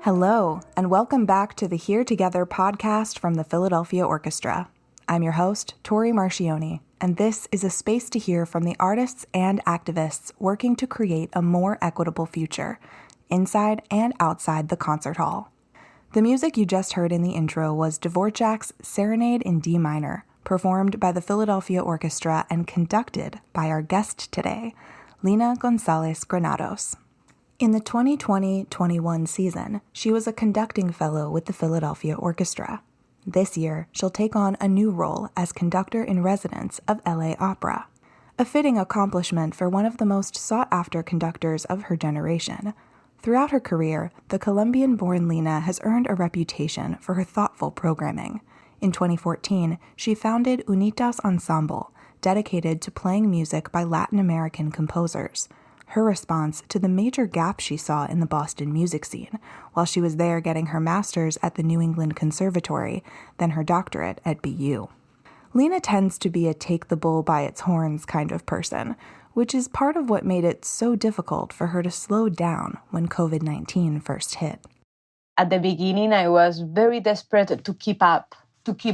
Hello, and welcome back to the HearTOGETHER Podcast from the Philadelphia Orchestra. I'm your host, Tori Marchiony, and this is a space to hear from the artists and activists working to create a more equitable future, inside and outside the concert hall. The music you just heard in the intro was Dvořák's Serenade in D minor, performed by the Philadelphia Orchestra and conducted by our guest today, Lina González-Granados. In the 2020-21 season, she was a conducting fellow with the Philadelphia Orchestra. This year, she'll take on a new role as conductor-in-residence of LA Opera, a fitting accomplishment for one of the most sought-after conductors of her generation. Throughout her career, the Colombian-born Lina has earned a reputation for her thoughtful programming. In 2014, she founded Unitas Ensemble, dedicated to playing music by Latin American composers. Her response to the major gap she saw in the Boston music scene while she was there getting her master's at the New England Conservatory, then her doctorate at BU. Lina tends to be a take the bull by its horns kind of person, which is part of what made it so difficult for her to slow down when COVID-19 first hit. At the beginning, I was very desperate to keep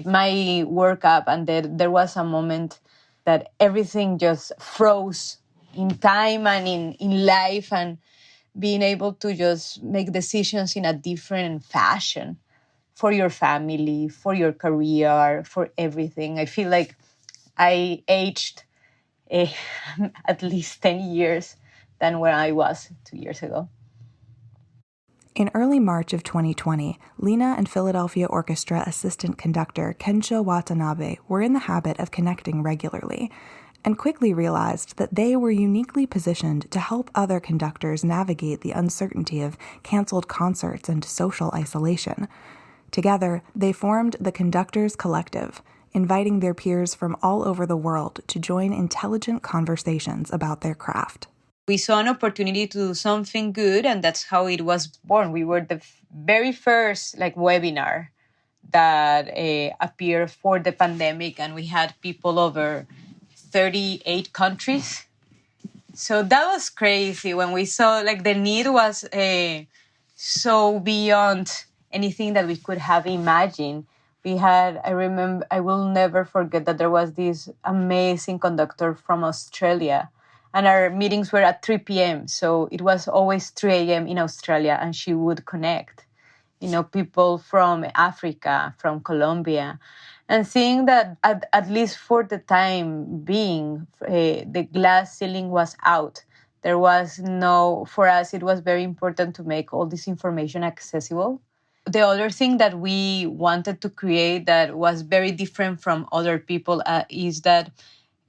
my work up, and there was a moment that everything just froze in time and in life, and being able to just make decisions in a different fashion for your family, for your career, for everything. I feel like I aged at least 10 years than where I was 2 years ago. In early March of 2020, Lina and Philadelphia Orchestra assistant conductor Kensho Watanabe were in the habit of connecting regularly, and quickly realized that they were uniquely positioned to help other conductors navigate the uncertainty of canceled concerts and social isolation. Together, they formed the Conductors Collective, inviting their peers from all over the world to join intelligent conversations about their craft. We saw an opportunity to do something good, and that's how it was born. We were the very first webinar that appeared for the pandemic, and we had people over 38 countries. So that was crazy when we saw the need was so beyond anything that we could have imagined. I will never forget that there was this amazing conductor from Australia, and our meetings were at 3 p.m. So it was always 3 a.m. in Australia, and she would connect, people from Africa, from Colombia. And seeing that at least for the time being, the glass ceiling was out. For us, it was very important to make all this information accessible. The other thing that we wanted to create that was very different from other people is that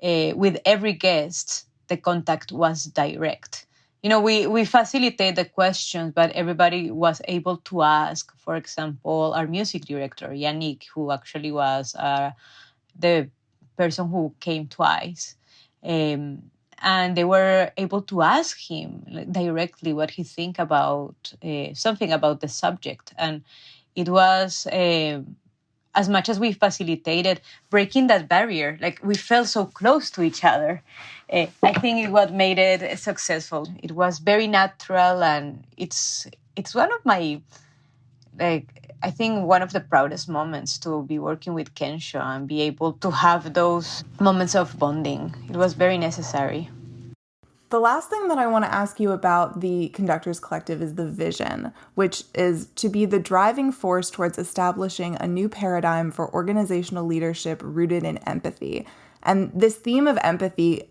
with every guest, the contact was direct. We facilitate the questions, but everybody was able to ask. For example, our music director, Yannick, who actually was the person who came twice. And they were able to ask him directly what he think about something about the subject. And it was, as much as we facilitated, breaking that barrier. We felt so close to each other. I think what made it successful. It was very natural, and it's one of my, I think one of the proudest moments to be working with Kensho and be able to have those moments of bonding. It was very necessary. The last thing that I want to ask you about the Conductors Collective is the vision, which is to be the driving force towards establishing a new paradigm for organizational leadership rooted in empathy. And this theme of empathy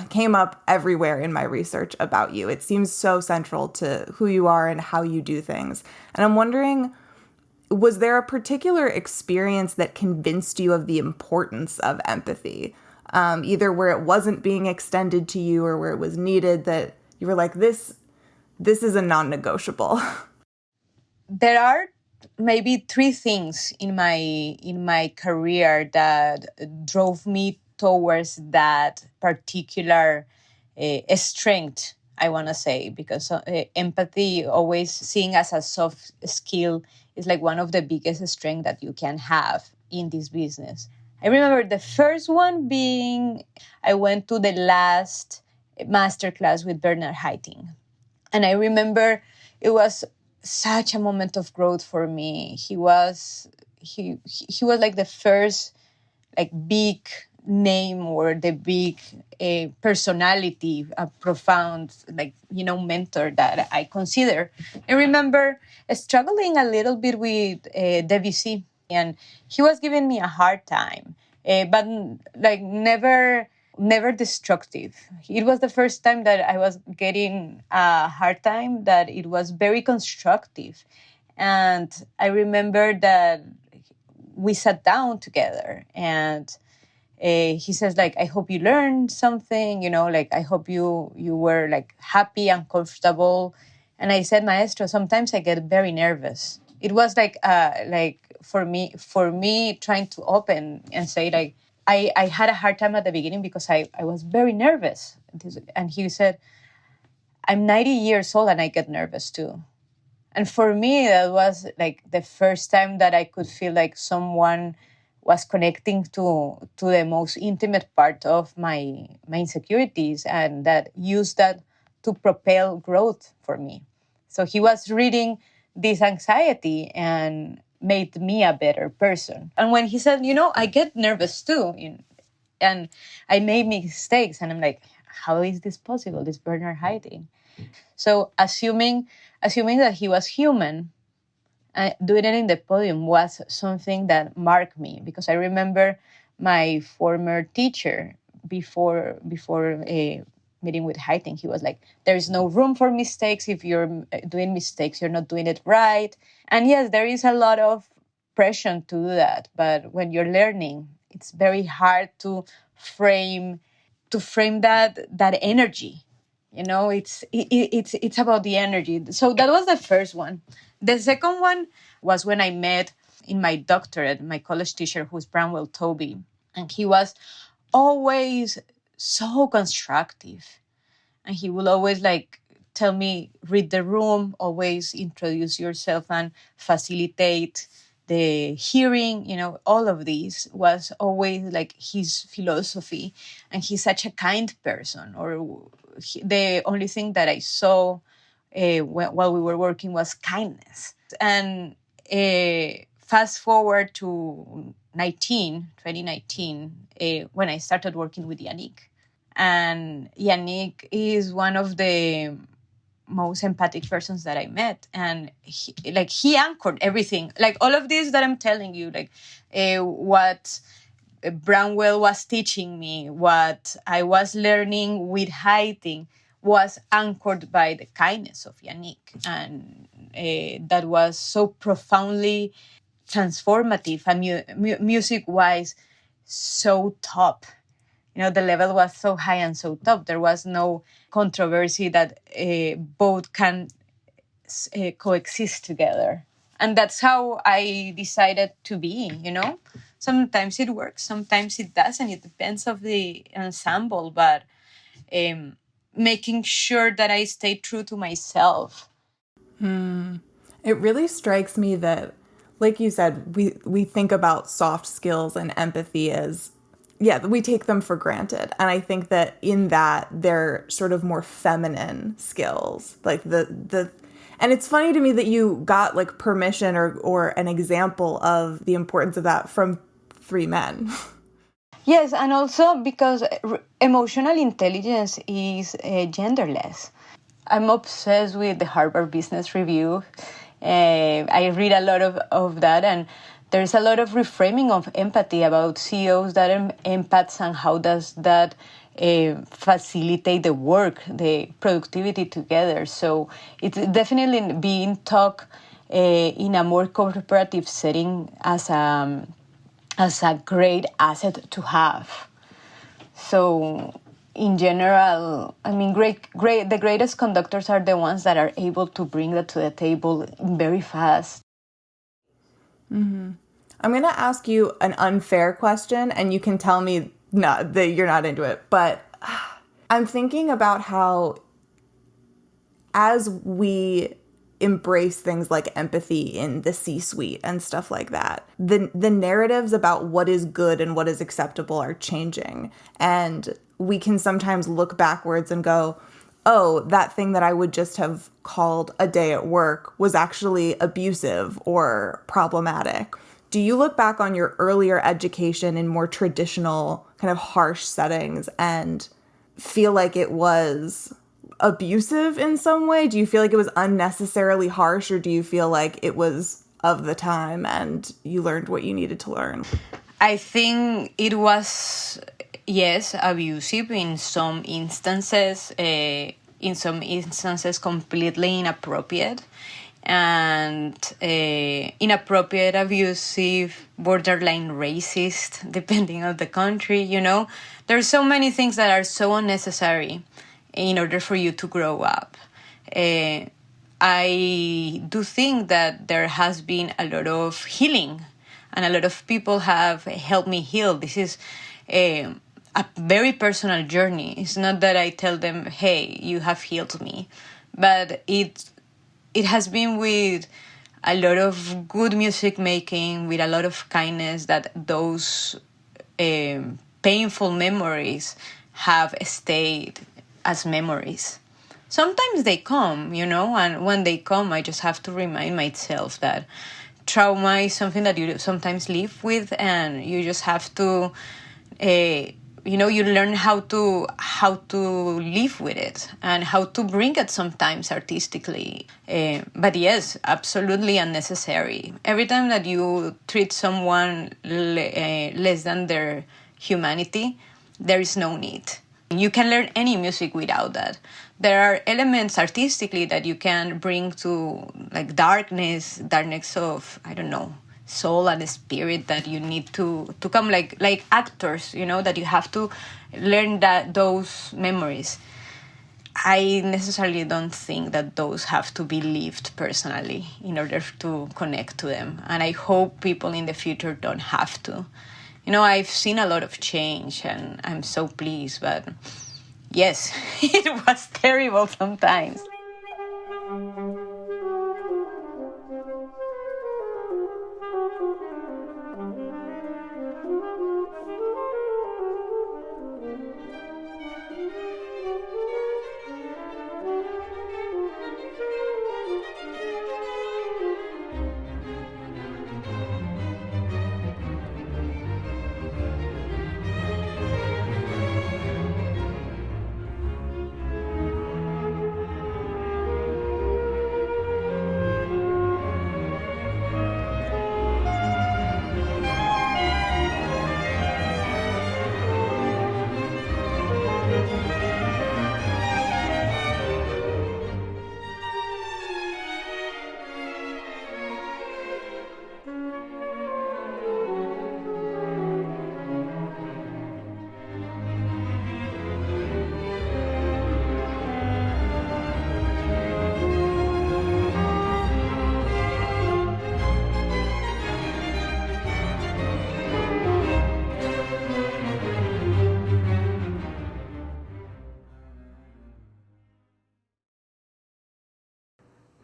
came up everywhere in my research about you. It seems so central to who you are and how you do things. And I'm wondering, was there a particular experience that convinced you of the importance of empathy? Either where it wasn't being extended to you or where it was needed, that you were like, this is a non-negotiable? There are maybe 3 things in my career that drove me towards that particular strength I want to say, because empathy, always seeing as a soft skill, is like one of the biggest strengths that you can have in this business. I remember the first one being, I went to the last masterclass with Bernard Haitink. And I remember it was such a moment of growth for me. He was like the first like big name, or the big personality, a profound mentor that I consider. I remember struggling a little bit with Debussy, and he was giving me a hard time, but like never destructive. It was the first time that I was getting a hard time that it was very constructive. And I remember that we sat down together, and he says, like, I hope you learned something, like, I hope you were like happy and comfortable. And I said, Maestro, sometimes I get very nervous. It was like for me trying to open and say, like, I had a hard time at the beginning because I was very nervous. And he said, I'm 90 years old and I get nervous too. And for me, that was like the first time that I could feel like someone was connecting to the most intimate part of my insecurities, and that used that to propel growth for me. So he was reading this anxiety and made me a better person. And when he said, I get nervous too, and I made mistakes, and I'm like, how is this possible? This Bernard Haitink. So assuming that he was human, doing it in the podium was something that marked me, because I remember my former teacher before a meeting with Haitink, he was like, there is no room for mistakes. If you're doing mistakes, you're not doing it right. And yes, there is a lot of pressure to do that. But when you're learning, it's very hard to frame that energy. It's about the energy. So that was the first one. The second one was when I met in my doctorate, my college teacher, who's Branwell Toby. And he was always so constructive. And he will always like tell me, read the room, always introduce yourself and facilitate the hearing. All of this was always like his philosophy. And he's such a kind person. The only thing that I saw while we were working was kindness. And fast forward to 2019, when I started working with Yannick. And Yannick is one of the most empathic persons that I met. And he anchored everything. Like all of this that I'm telling you, like what Branwell was teaching me, what I was learning with Haitink, was anchored by the kindness of Yannick. And that was so profoundly transformative and music-wise so top. The level was so high and so top. There was no controversy that both can coexist together. And that's how I decided to be, Sometimes it works, sometimes it doesn't. It depends of the ensemble, but making sure that I stay true to myself. It really strikes me that, like you said, we think about soft skills and empathy as, we take them for granted. And I think that in that they're sort of more feminine skills. Like and it's funny to me that you got like permission or an example of the importance of that from 3 men. Yes, and also because emotional intelligence is genderless. I'm obsessed with the Harvard Business Review. I read a lot of that, and there's a lot of reframing of empathy about CEOs that are empaths, and how does that facilitate the work, the productivity together. So it's definitely being taught in a more cooperative setting as a great asset to have. So in general, I mean, the greatest conductors are the ones that are able to bring that to the table very fast. Mm-hmm. I'm going to ask you an unfair question, and you can tell me that you're not into it. But I'm thinking about how as we embrace things like empathy in the C-suite and stuff like that, the narratives about what is good and what is acceptable are changing. And we can sometimes look backwards and go, oh, that thing that I would just have called a day at work was actually abusive or problematic. Do you look back on your earlier education in more traditional, kind of harsh settings and feel like it was abusive in some way? Do you feel like it was unnecessarily harsh, or do you feel like it was of the time and you learned what you needed to learn? I think it was, yes, abusive in some instances. In some instances, completely inappropriate. And inappropriate, abusive, borderline racist, depending on the country, you know. There's so many things that are so unnecessary in order for you to grow up. I do think that there has been a lot of healing, and a lot of people have helped me heal. This is a very personal journey. It's not that I tell them, hey, you have healed me, but it has been with a lot of good music making, with a lot of kindness, that those painful memories have stayed as memories. Sometimes they come, you know, and when they come, I just have to remind myself that trauma is something that you sometimes live with, and you just have to, you learn how to live with it and how to bring it sometimes artistically. But yes, absolutely unnecessary. Every time that you treat someone less than their humanity, there is no need. You can learn any music without that. There are elements artistically that you can bring to, like, darkness of, I don't know, soul and spirit, that you need to come like actors, you know, that you have to learn those memories. I necessarily don't think that those have to be lived personally in order to connect to them. And I hope people in the future don't have to. You know, I've seen a lot of change and I'm so pleased, but yes, it was terrible sometimes.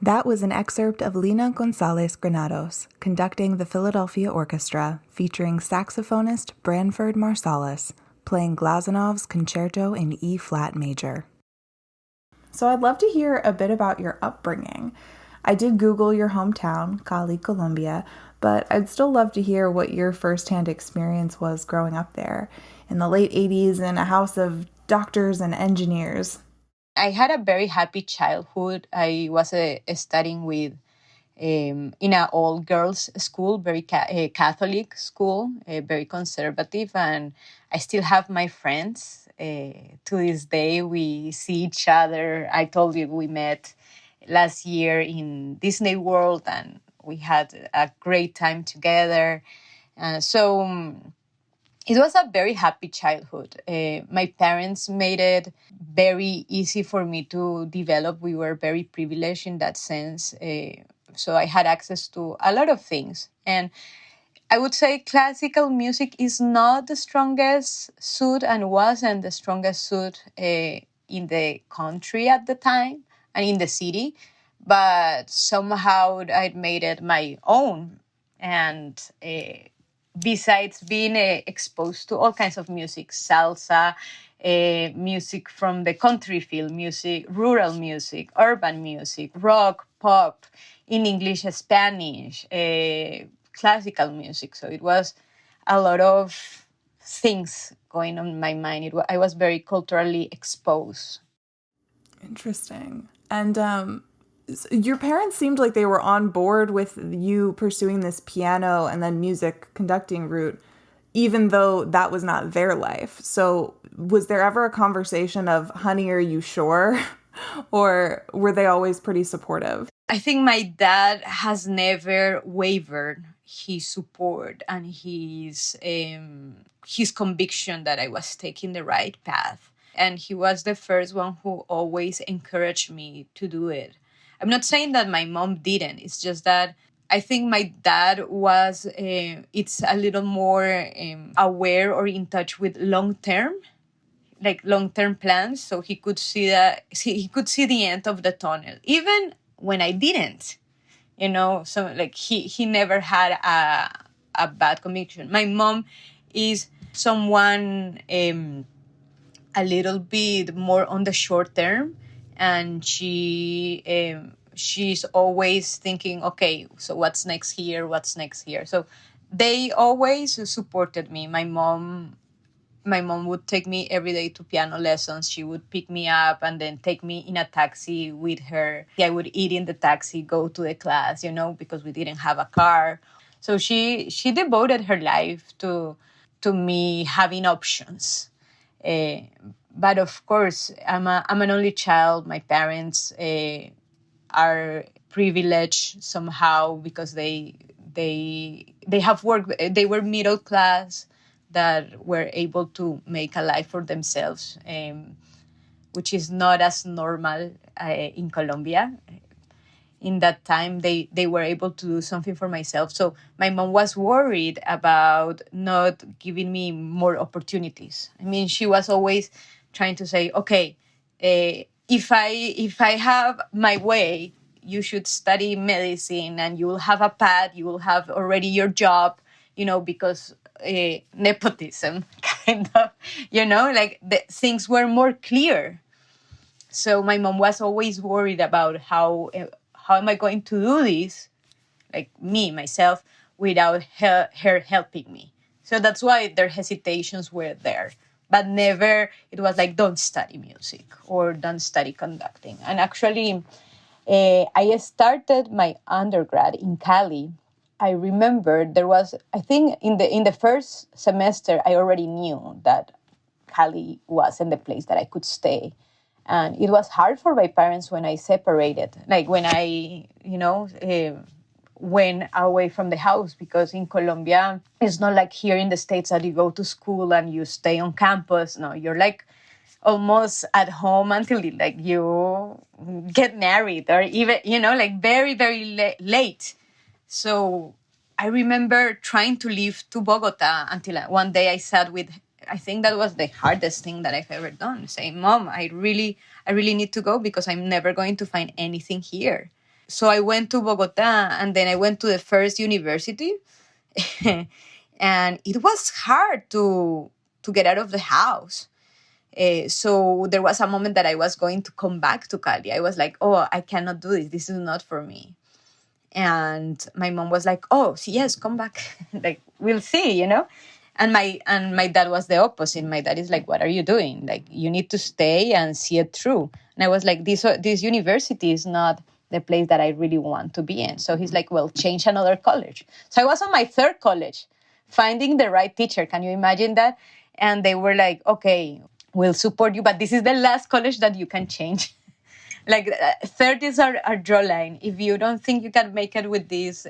That was an excerpt of Lina González-Granados conducting the Philadelphia Orchestra, featuring saxophonist Branford Marsalis playing Glazunov's Concerto in E-flat major. So I'd love to hear a bit about your upbringing. I did Google your hometown, Cali, Colombia, but I'd still love to hear what your firsthand experience was growing up there in the late 80s in a house of doctors and engineers. I had a very happy childhood. I was studying with in an all-girls school, very Catholic school, very conservative, and I still have my friends. To this day, we see each other. I told you we met last year in Disney World, and we had a great time together. It was a very happy childhood. My parents made it very easy for me to develop. We were very privileged in that sense. So I had access to a lot of things. And I would say classical music is not the strongest suit and wasn't the strongest suit in the country at the time. and in the city, but somehow I'd made it my own. And besides being exposed to all kinds of music, salsa, music from the country field, music, rural music, urban music, rock, pop, in English, Spanish, classical music. So it was a lot of things going on in my mind. I was very culturally exposed. Interesting. And your parents seemed like they were on board with you pursuing this piano and then music conducting route, even though that was not their life. So was there ever a conversation of, honey, are you sure? Or were they always pretty supportive? I think my dad has never wavered his support and his conviction that I was taking the right path. And he was the first one who always encouraged me to do it. I'm not saying that my mom didn't. It's just that I think my dad was, it's a little more aware or in touch with long-term plans. So he could see the end of the tunnel, even when I didn't, so like he never had a bad conviction. My mom is someone, a little bit more on the short term, and she's always thinking, okay, so what's next here? So they always supported me. My mom would take me every day to piano lessons. She would pick me up and then take me in a taxi with her. I would eat in the taxi, go to the class, because we didn't have a car. So she devoted her life to me having options. But of course, I'm an only child. My parents are privileged somehow because they have work. They were middle class that were able to make a life for themselves, which is not as normal in Colombia. In that time, they were able to do something for myself. So my mom was worried about not giving me more opportunities. I mean, she was always trying to say, okay, if I have my way, you should study medicine and you will have a path, you will have already your job, because nepotism, kind of, like things were more clear. So my mom was always worried about how am I going to do this, like myself, without her helping me. So that's why their hesitations were there. But never, it was like, don't study music or don't study conducting. And actually, I started my undergrad in Cali. I remember there was, I think in the first semester, I already knew that Cali wasn't the place that I could stay. And it was hard for my parents when I separated, like when I, went away from the house, because in Colombia, it's not like here in the States that you go to school and you stay on campus. No, you're like almost at home until like you get married, or even, like very, very late. So I remember trying to leave to Bogota until one day I sat with, I think that was the hardest thing that I've ever done, saying, Mom, I really need to go because I'm never going to find anything here. So I went to Bogota, and then I went to the first university. And it was hard to get out of the house. So there was a moment that I was going to come back to Cali. I was like, oh, I cannot do this. This is not for me. And my mom was like, oh, yes, come back. Like, we'll see, And my dad was the opposite. My dad is like, what are you doing? Like, you need to stay and see it through. And I was like, this university is not the place that I really want to be in. So he's like, well, change another college. So I was on my third college, finding the right teacher. Can you imagine that? And they were like, okay, we'll support you, but this is the last college that you can change. Like, 30 is our draw line. If you don't think you can make it with this,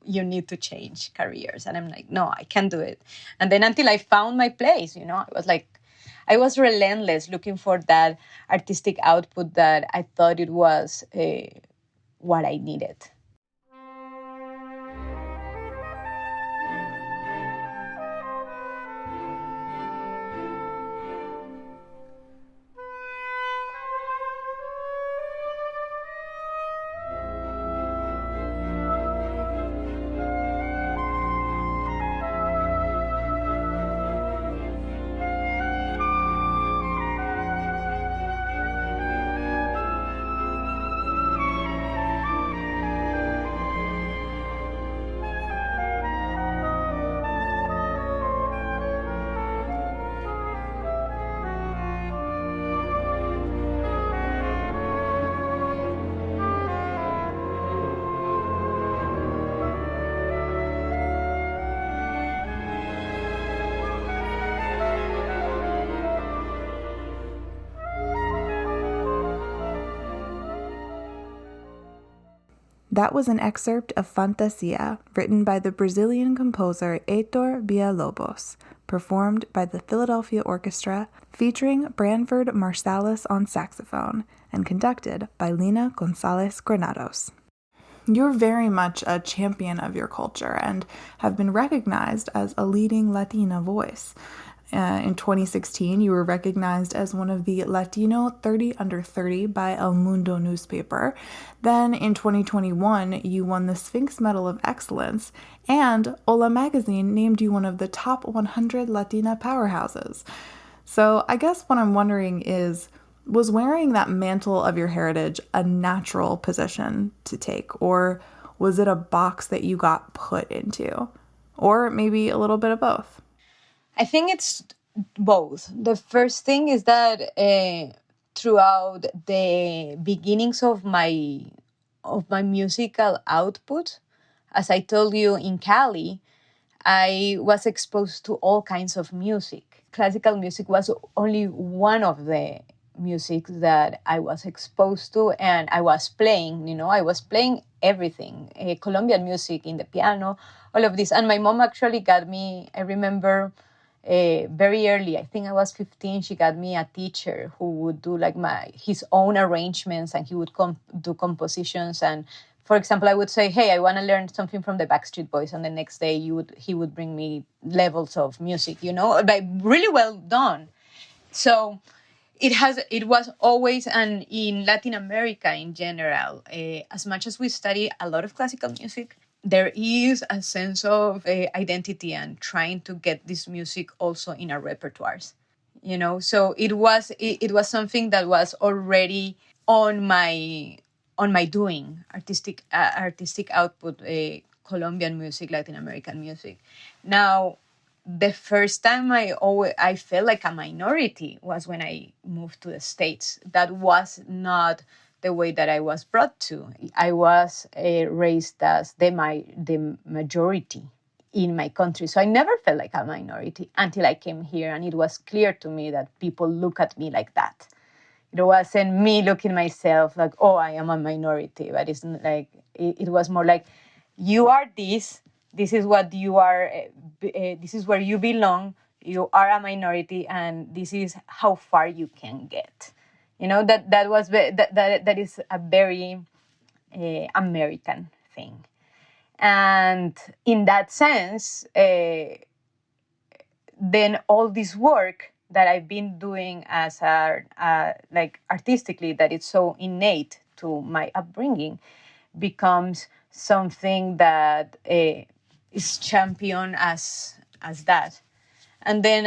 you need to change careers. And I'm like, no, I can't do it. And then until I found my place, I was relentless looking for that artistic output that I thought it was what I needed. That was an excerpt of Fantasia, written by the Brazilian composer Heitor Villa-Lobos, performed by the Philadelphia Orchestra, featuring Branford Marsalis on saxophone, and conducted by Lina González-Granados. You're very much a champion of your culture and have been recognized as a leading Latina voice. In 2016, you were recognized as one of the Latino 30 Under 30 by El Mundo newspaper. Then in 2021, you won the Sphinx Medal of Excellence, and Hola magazine named you one of the top 100 Latina powerhouses. So I guess what I'm wondering is, was wearing that mantle of your heritage a natural position to take, or was it a box that you got put into? Or maybe a little bit of both? I think it's both. The first thing is that throughout the beginnings of my musical output, as I told you in Cali, I was exposed to all kinds of music. Classical music was only one of the music that I was exposed to, and I was playing, I was playing everything, Colombian music in the piano, all of this. And my mom actually got me, I remember, very early, I think I was 15, she got me a teacher who would do like his own arrangements, and he would do compositions. And for example, I would say, hey, I want to learn something from the Backstreet Boys, and the next day he would bring me levels of music, but really well done. So it was always, and in Latin America in general, as much as we study a lot of classical music, there is a sense of identity and trying to get this music also in our repertoires, So it was something that was already on my doing, artistic output, Colombian music, Latin American music. Now, the first time I felt like a minority was when I moved to the States. That was not the way that I was brought to. I was raised as the majority in my country. So I never felt like a minority until I came here, and it was clear to me that people look at me like that. It wasn't me looking myself like, oh, I am a minority, but it's like, it was more like, you are this is what you are, this is where you belong, you are a minority, and this is how far you can get. That is a very American thing. And in that sense, then all this work that I've been doing as artistically, that it's so innate to my upbringing, becomes something that is championed as that. And then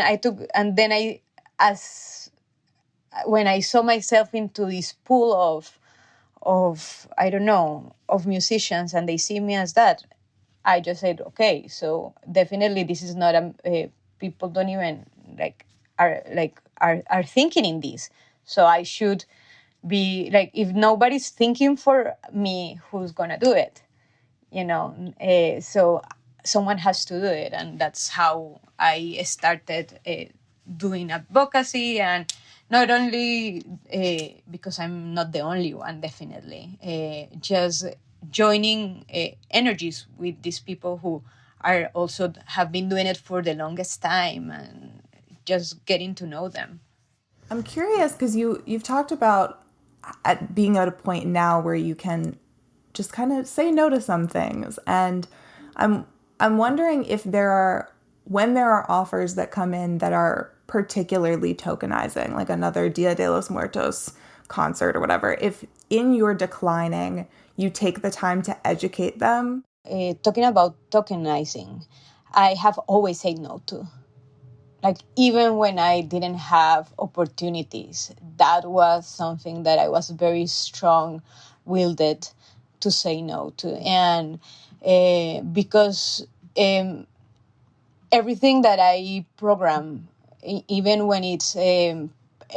when I saw myself into this pool of I don't know, of musicians, and they see me as that, I just said, okay, so definitely this is not people don't even are thinking in this. So I should be like, if nobody's thinking for me, who's gonna do it? So someone has to do it, and that's how I started doing advocacy. And not only because I'm not the only one, definitely, just joining energies with these people who are also have been doing it for the longest time, and just getting to know them. I'm curious because you've talked about being at a point now where you can just kind of say no to some things, and I'm wondering if when there are offers that come in that are particularly tokenizing, like another Dia de los Muertos concert or whatever, if in your declining you take the time to educate them. Talking about tokenizing, I have always said no to. Like, even when I didn't have opportunities, that was something that I was very strong-willed to say no to. And because everything that I program, even when it's a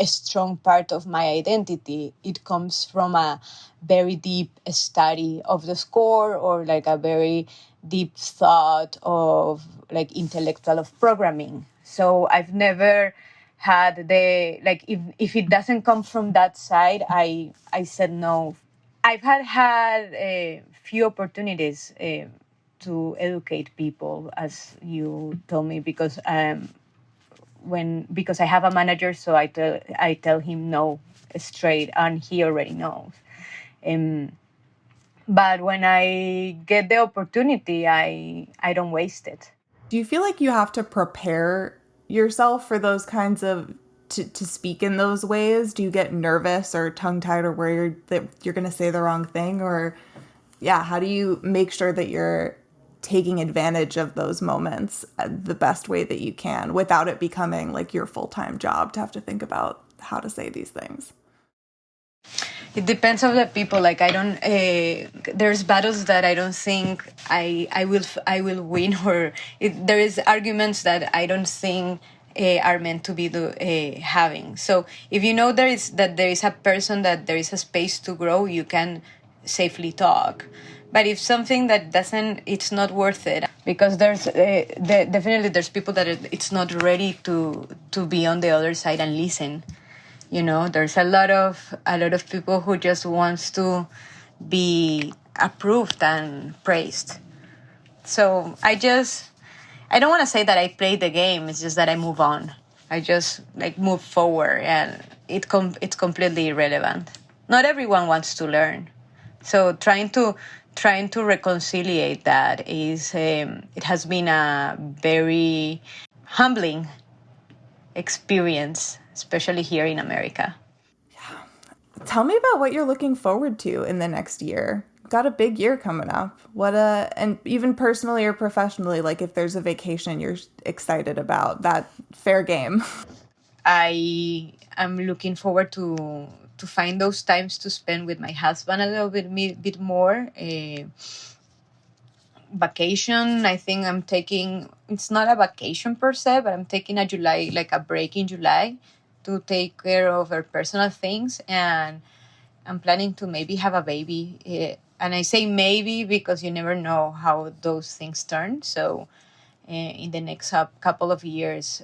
strong part of my identity, it comes from a very deep study of the score, or like a very deep thought of like intellectual of programming. So I've never had if it doesn't come from that side, I said no I've had a few opportunities to educate people, as you told me, because because I have a manager, so I tell him no straight, and he already knows. Um, but when I get the opportunity, I don't waste it. Do you feel like you have to prepare yourself for those kinds of to speak in those ways? Do you get nervous or tongue tied or worried that you're going to say the wrong thing? Or yeah, how do you make sure that you're taking advantage of those moments the best way that you can without it becoming like your full-time job to have to think about how to say these things? It depends on the people. Like I don't. There's battles that I don't think I will win, or there is arguments that I don't think are meant to be having. So if you know there is a person, that there is a space to grow, you can safely talk. But if something that doesn't, it's not worth it, because definitely there's people that it's not ready to be on the other side and listen. There's a lot of people who just wants to be approved and praised. So I don't want to say that I play the game. It's just that I move on. I just move forward, and it's completely irrelevant. Not everyone wants to learn. So trying to reconciliate that is it has been a very humbling experience, especially here in America. Tell me about what you're looking forward to in the next year. Got a big year coming up. And even personally or professionally, like if there's a vacation you're excited about, that fair game. I am looking forward to find those times to spend with my husband a little bit more. Vacation, I think I'm taking, it's not a vacation per se, but I'm taking a break in July to take care of our personal things, and I'm planning to maybe have a baby. And I say maybe because you never know how those things turn. So in the next couple of years,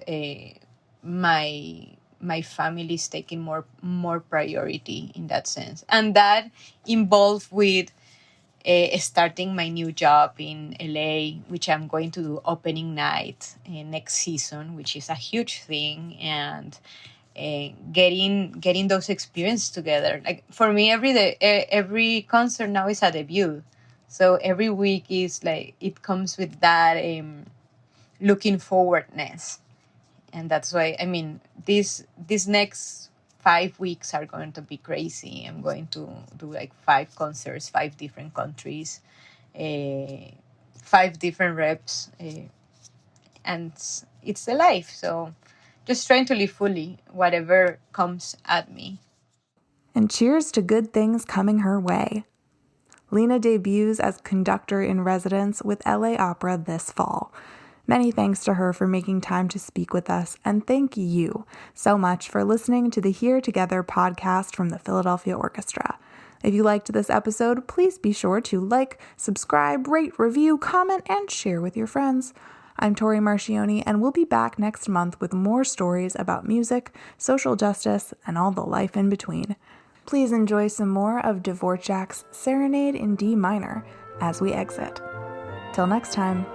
my family is taking more priority in that sense, and that involved with starting my new job in LA, which I'm going to do opening night next season, which is a huge thing, and getting those experiences together. Like for me, every concert now is a debut, so every week is like it comes with that looking forwardness, and that's why these next 5 weeks are going to be crazy. I'm going to do 5 concerts, 5 different countries, 5 different reps, and it's the life. So just trying to live fully, whatever comes at me. And cheers to good things coming her way. Lina debuts as conductor in residence with LA Opera this fall. Many thanks to her for making time to speak with us, and thank you so much for listening to the Here Together podcast from the Philadelphia Orchestra. If you liked this episode, please be sure to like, subscribe, rate, review, comment, and share with your friends. I'm Tori Marchiony, and we'll be back next month with more stories about music, social justice, and all the life in between. Please enjoy some more of Dvořák's Serenade in D minor as we exit. Till next time.